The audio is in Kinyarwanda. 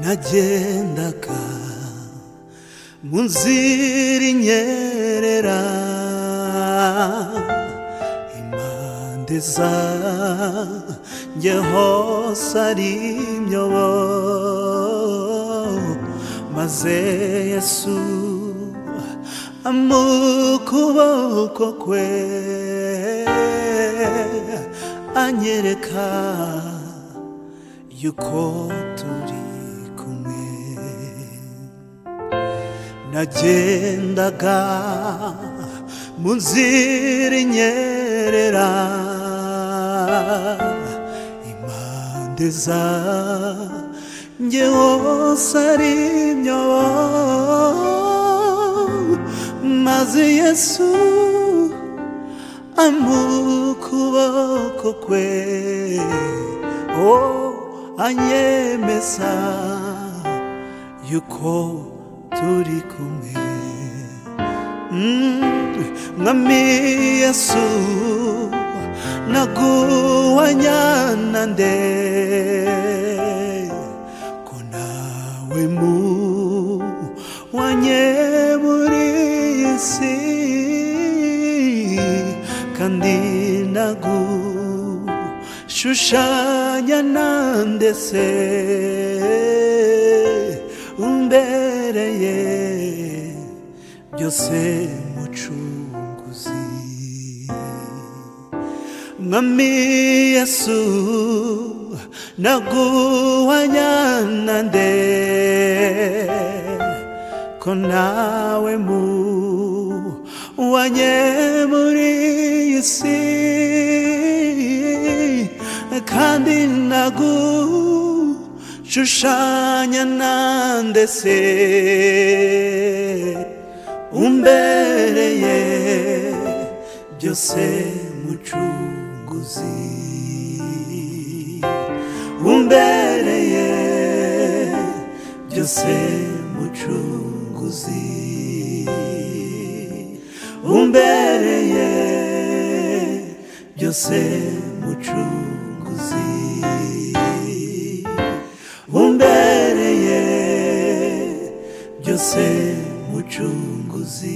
nagendaga mu nzira inyerera impande zanjye hose ari imyobo maze Yesu amukuboko kwe anyereka yuko turi kumwe nagendaga mu nzira inyerera impande zanjye hose ari imyobo maze Yesu amukuboko kwe anyemeza yuko turi kumwe mwami Yesu naguhwanyana nde ko nawe mu wanyeburi isi kandi nagushushanya nande se umbereye byose mucunguzi mwami Yesu naguhwanyana nde ko nawe mu wanyeburi isi kandi nagushushanya nande se umbereye byose mucunguzi umbereye byose mucunguzi umbereye byose mucunguzi umbereye byose mucunguzi